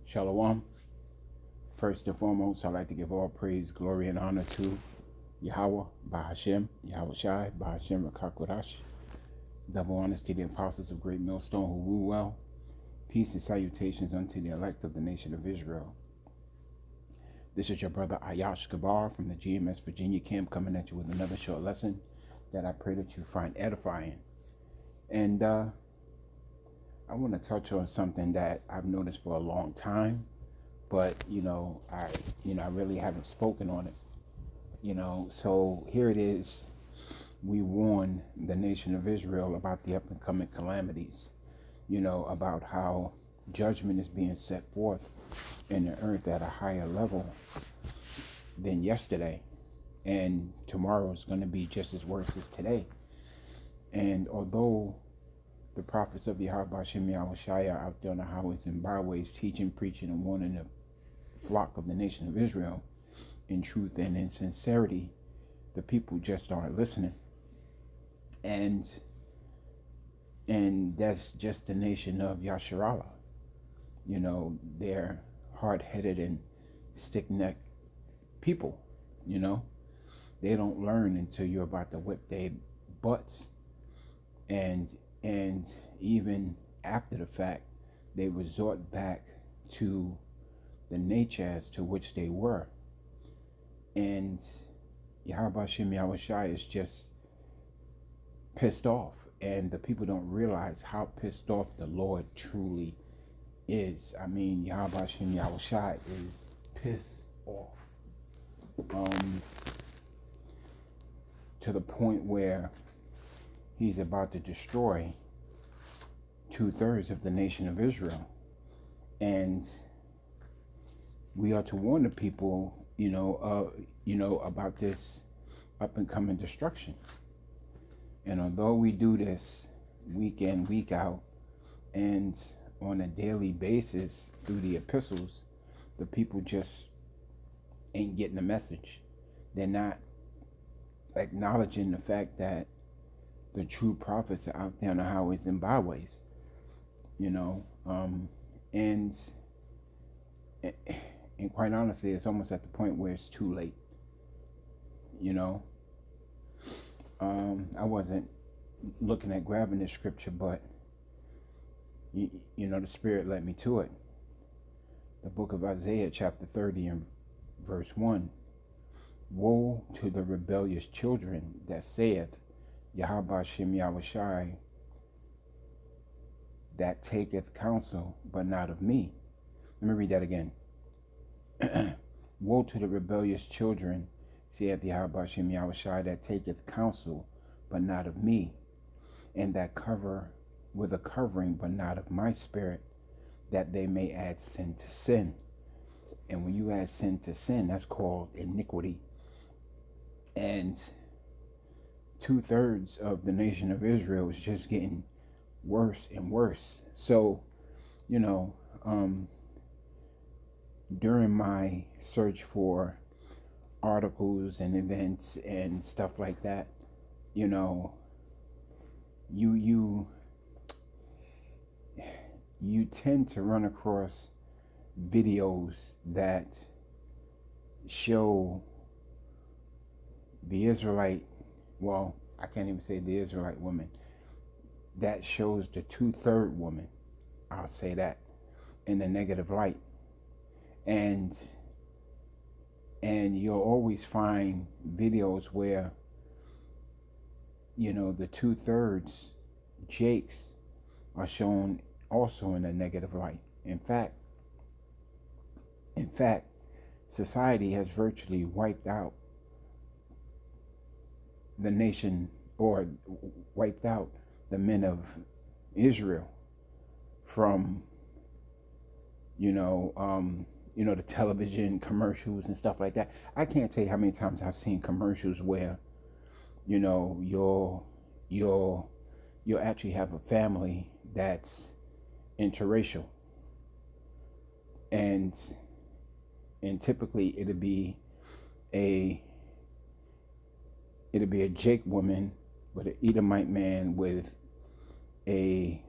Shalom. First and foremost, I'd like to give all praise, glory, and honor to Yahweh, Bahashem, Yahweh Shai, Bahashem, Rakakwadash. Double honors to the apostles of Great Millstone who rule well. Peace and salutations unto the elect of the nation of Israel. This is your brother Ayash Gabar from the GMS Virginia camp coming at you with another short lesson that I pray that you find edifying. And I want to touch on something that I've noticed for a long time, but I really haven't spoken on it. So here it is. We warn the nation of Israel about the up and coming calamities, about how judgment is being set forth in the earth at a higher level than yesterday, and tomorrow is going to be just as worse as today. And although the prophets of Yahweh Hashem Yahweh Shai are out there on the highways and byways teaching, preaching, and warning the flock of the nation of Israel in truth and in sincerity, the people just aren't listening. And that's just the nation of Yasharallah. They're hard-headed and stick-necked people. They don't learn until you're about to whip their butts. And even after the fact, they resort back to the nature as to which they were. And Yahweh Hashem Yahweh Shai is just pissed off. And the people don't realize how pissed off the Lord truly is. I mean, Yahweh Hashem Yahweh Shai is pissed off. To the point where he's about to destroy 2/3 of the nation of Israel. And we are to warn the people, about this up and coming destruction. And although we do this week in, week out, and on a daily basis through the epistles, the people just ain't getting the message. They're not acknowledging the fact that the true prophets are out there on the highways and byways, and quite honestly, it's almost at the point where it's too late. I wasn't looking at grabbing this scripture, but the Spirit led me to it. The book of Isaiah, chapter 30 and verse 1. Woe to the rebellious children that saith, Yahweh Hashem Yahweh Shai, that taketh counsel, but not of me. Let me read that again. Woe to the rebellious children, saith Yahweh Hashem Yahweh Shai, that taketh counsel, but not of me, and that cover with a covering, but not of my spirit, that they may add sin to sin. And when you add sin to sin, that's called iniquity. And 2/3 of the nation of Israel is just getting worse and worse. So, during my search for articles and events and stuff like that, you tend to run across videos that show the Israelite, well, I can't even say the Israelite woman, that shows the 2/3 woman, I'll say that, in a negative light. And you'll always find videos where, the 2/3 Jakes are shown also in a negative light. In fact, society has virtually wiped out the nation, or wiped out the men of Israel from, the television commercials and stuff like that. I can't tell you how many times I've seen commercials where, you'll actually have a family that's interracial, and typically it'd be a Jake woman but an Edomite man with a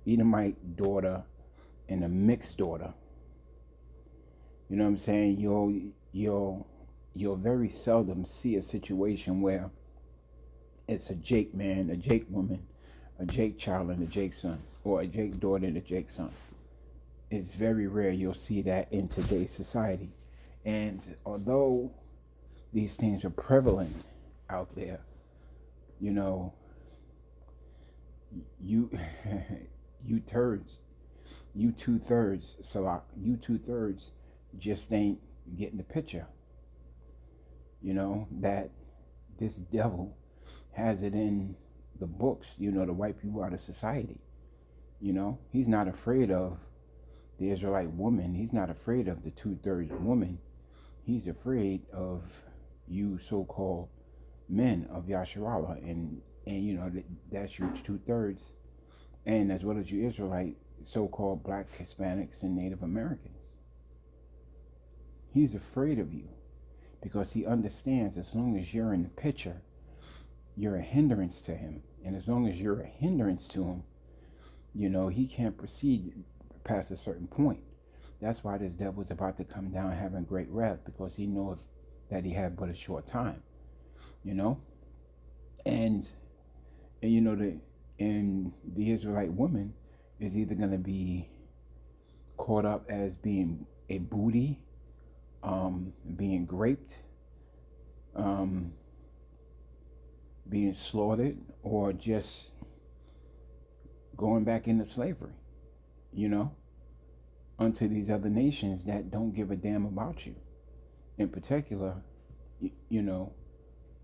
Edomite daughter and a mixed daughter. You know what I'm saying? You'll very seldom see a situation where it's a Jake man, a Jake woman, a Jake child and a Jake son, or a Jake daughter and a Jake son. It's very rare you'll see that in today's society. And although these things are prevalent out there, you know, you you turds, you 2/3, Salak, you 2/3 just ain't getting the picture. You know, that this devil has it in the books, to wipe you out of society. He's not afraid of the Israelite woman. He's not afraid of the 2/3 woman. He's afraid of you so-called men of Yasharallah, and that's your 2/3, and as well as you Israelite so-called black Hispanics and Native Americans. He's afraid of you because he understands as long as you're in the picture, you're a hindrance to him, and as long as you're a hindrance to him, he can't proceed past a certain point. That's why this devil's about to come down having great wrath, because he knows that he had but a short time, and the Israelite woman is either going to be caught up as being a booty, being raped, being slaughtered, or just going back into slavery, unto these other nations that don't give a damn about you. In particular,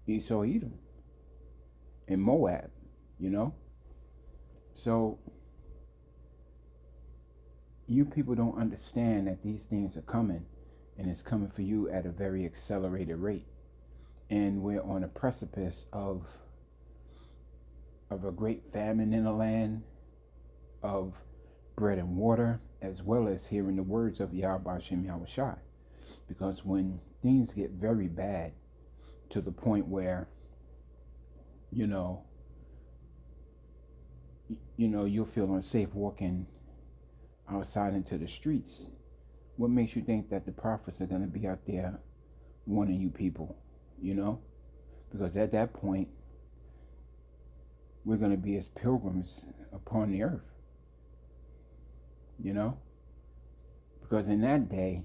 Esau, Edom, and Moab, So you people don't understand that these things are coming, and it's coming for you at a very accelerated rate. And we're on a precipice of a great famine in the land, of bread and water, as well as hearing the words of Yahweh Hashem Yahushai. Because when things get very bad to the point where, you'll feel unsafe walking outside into the streets, what makes you think that the prophets are going to be out there warning you people, Because at that point, we're going to be as pilgrims upon the earth, Because in that day,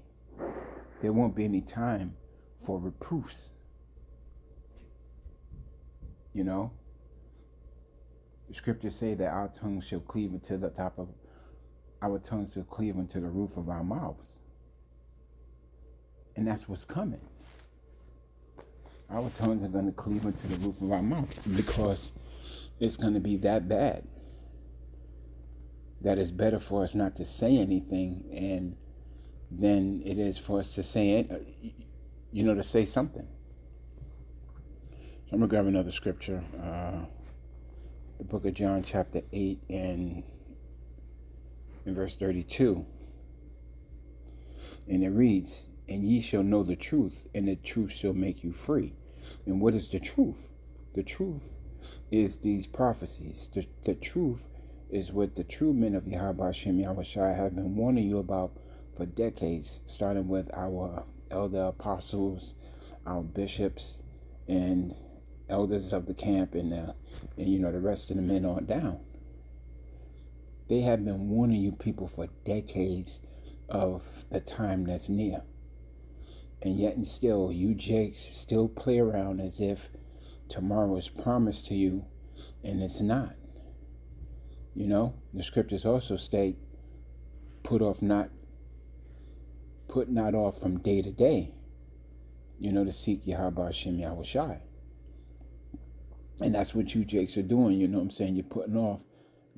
there won't be any time for reproofs, The scriptures say that our tongues shall cleave unto the top of our tongues shall cleave unto the roof of our mouths. And that's what's coming. Our tongues are going to cleave into the roof of our mouth, because it's going to be that bad that it's better for us not to say anything and than it is for us to say to say something. So I'm going to grab another scripture, the book of John chapter 8 and in verse 32, and it reads, "And ye shall know the truth, and the truth shall make you free." And what is the truth? The truth is these prophecies. The truth is what the true men of Yahweh Hashem Yahushai have been warning you about for decades, starting with our elder apostles, our bishops, and elders of the camp, and the rest of the men on down. They have been warning you people for decades of the time that's near. And yet and still, you Jakes still play around as if tomorrow is promised to you, and it's not. The scriptures also state, put not off from day to day, to seek Yahweh Hashem Yahushai. And that's what you Jakes are doing, You're putting off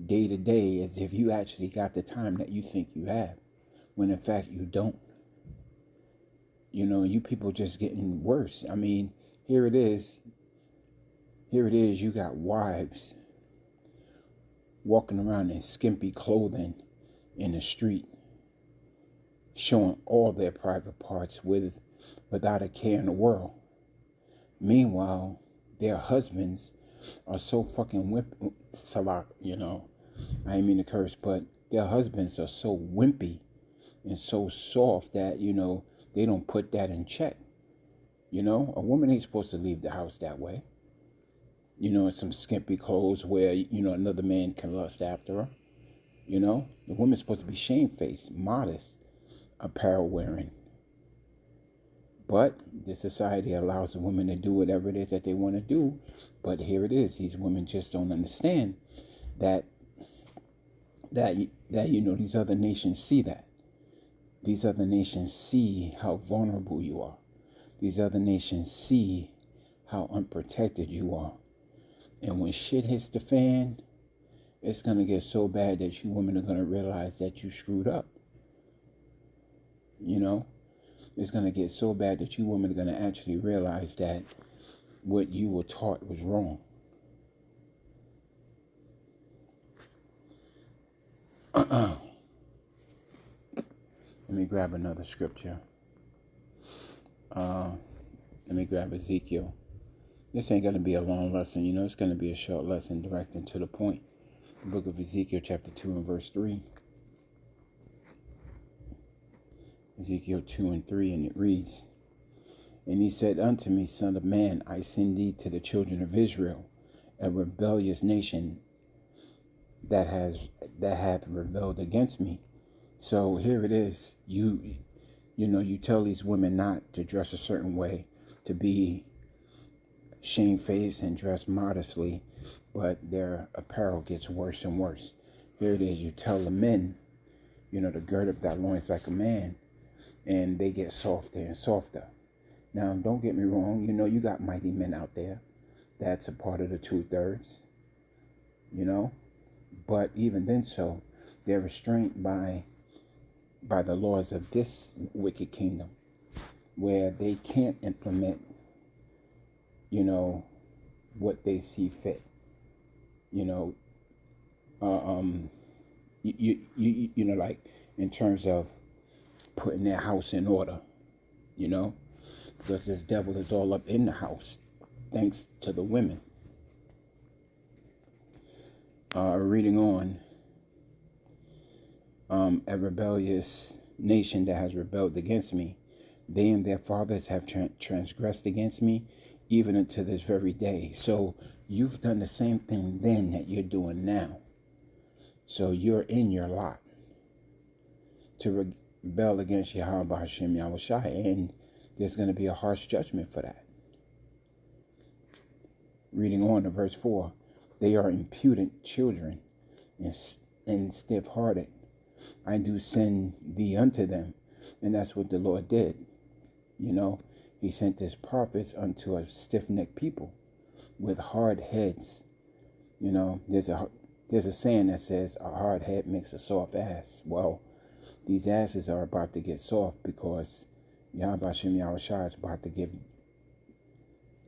day to day as if you actually got the time that you think you have, when in fact you don't. You people just getting worse. I mean, here it is, you got wives walking around in skimpy clothing in the street, showing all their private parts without a care in the world. Meanwhile, their husbands are so fucking salak, you know. I didn't mean to curse, but their husbands are so wimpy and so soft that, you know, they don't put that in check. You know, a woman ain't supposed to leave the house that way. You know, in some skimpy clothes where, you know, another man can lust after her. You know, the woman's supposed to be shamefaced, modest, apparel wearing. But this society allows the women to do whatever it is that they want to do. But here it is. These women just don't understand that you know, these other nations see that. These other nations see how vulnerable you are. These other nations see how unprotected you are. And when shit hits the fan, it's going to get so bad that you women are going to realize that you screwed up. You know? It's going to get so bad that you women are going to actually realize that what you were taught was wrong. Let me grab another scripture. Let me grab Ezekiel. This ain't going to be a long lesson, you know. It's going to be a short lesson, direct and to the point. The book of Ezekiel, chapter 2 and verse 3. Ezekiel 2 and 3, and it reads, "And he said unto me, Son of man, I send thee to the children of Israel, a rebellious nation that hath rebelled against me." So here it is. You know, you tell these women not to dress a certain way, to be shamefaced and dress modestly, but their apparel gets worse and worse. Here it is. You tell the men, you know, to gird up that loins like a man, and they get softer and softer. Now, don't get me wrong. You know, you got mighty men out there. That's a part of the 2/3, you know. But even then, so they're restrained by the laws of this wicked kingdom, where they can't implement, you know, what they see fit. You know, you know, like in terms of putting their house in order, you know, because this devil is all up in the house, thanks to the women. Reading on, a rebellious nation that has rebelled against me, they and their fathers have transgressed against me, even unto this very day. So you've done the same thing then that you're doing now. So you're in your lot to rebel against Yahweh Hashem Yahushai, and there's going to be a harsh judgment for that. Reading on to verse 4, they are impudent children and stiff-hearted. I do send thee unto them. And that's what the Lord did. You know, he sent his prophets unto a stiff-necked people with hard heads. You know, there's a saying that says a hard head makes a soft ass. Well, these asses are about to get soft because Yahweh Hashem Yahushua is about to give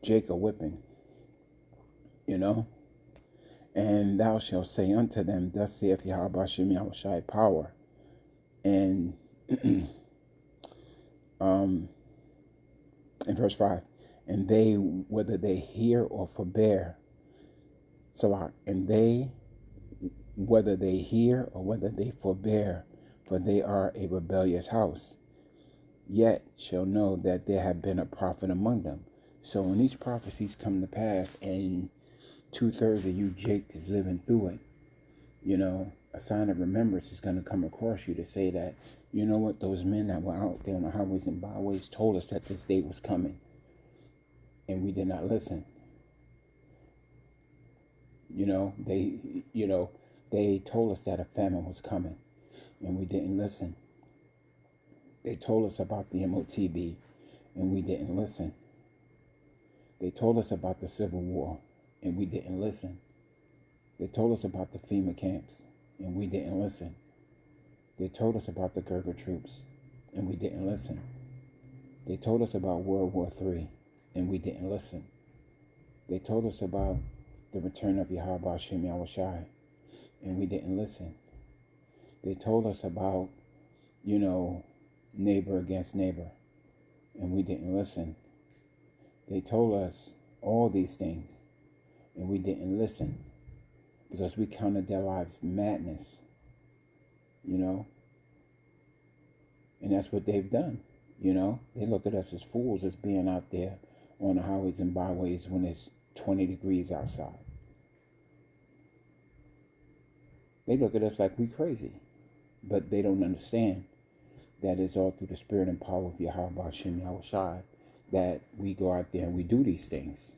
Jake a whipping. You know? And thou shalt say unto them, Thus saith Yahweh Hashem Yahushua power. And in verse 5, and they, whether they hear or forbear, Salak, and they, whether they hear or whether they forbear, for they are a rebellious house, yet shall know that there have been a prophet among them. So when these prophecies come to pass and 2/3 of you, Jake, is living through it, you know, a sign of remembrance is going to come across you to say that, you know what, those men that were out there on the highways and byways told us that this day was coming, and we did not listen. You know, they told us that a famine was coming, and we didn't listen. They told us about the MOTB, and we didn't listen. They told us about the Civil War, and we didn't listen. They told us about the FEMA camps, and we didn't listen. They told us about the Gurkha troops, and we didn't listen. They told us about World War III, and we didn't listen. They told us about the return of Yahweh Hashem Yahushai, and we didn't listen. They told us about, you know, neighbor against neighbor, and we didn't listen. They told us all these things, and we didn't listen because we counted their lives madness, you know. And that's what they've done, you know. They look at us as fools as being out there on the highways and byways when it's 20 degrees outside. They look at us like we crazy, but they don't understand that it's all through the spirit and power of Yahweh Ba'ashem Yahushai that we go out there and we do these things.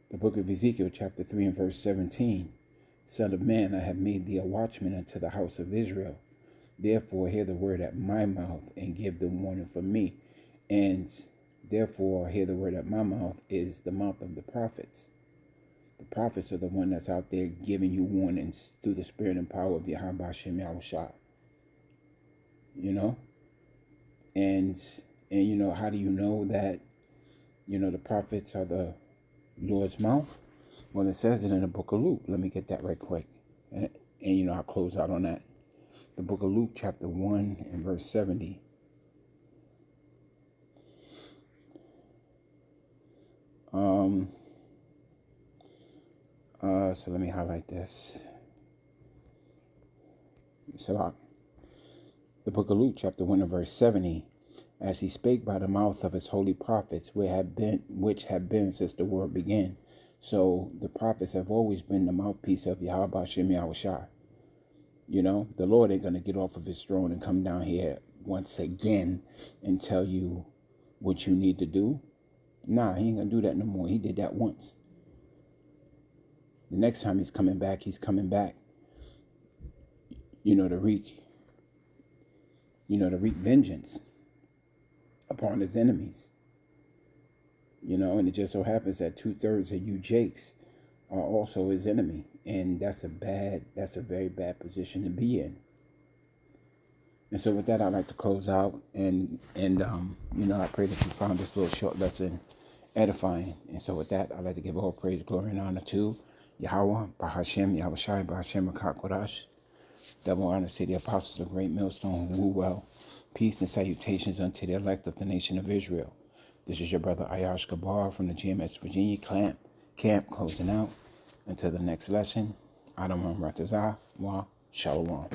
The book of Ezekiel, chapter 3 and verse 17. Son of man, I have made thee a watchman unto the house of Israel. Therefore hear the word at my mouth and give them warning from me. And therefore hear the word at my mouth is the mouth of the prophets. The prophets are the one that's out there giving you warnings through the spirit and power of Yahweh Ba'ashem Yahushua. You know? And you know, how do you know that, you know, the prophets are the Lord's mouth? Well, it says it in the book of Luke. Let me get that right quick. And you know, I'll close out on that. The book of Luke, chapter 1 and verse 70. So let me highlight this. Salah. The book of Luke, chapter 1 and verse 70. As he spake by the mouth of his holy prophets, which have been since the world began. So the prophets have always been the mouthpiece of Yahweh Ba'ashem Yahushai. You know, the Lord ain't going to get off of his throne and come down here once again and tell you what you need to do. Nah, he ain't going to do that no more. He did that once. The next time he's coming back, you know, to wreak vengeance upon his enemies. You know, and it just so happens that 2/3 of you Jakes are also his enemy. And that's a very bad position to be in. And so with that, I'd like to close out and you know, I pray that you found this little short lesson edifying. And so with that, I'd like to give all praise, glory, and honor to Yahweh, Ba'ashem, Yahushai, Ba'ashem, Akakodash. Double honor to the apostles of Great Millstone who woo well. Peace and salutations unto the elect of the nation of Israel. This is your brother Ayash Gabar from the GMS Virginia camp closing out. Until the next lesson, Adam Ratazah, Wa Shalom.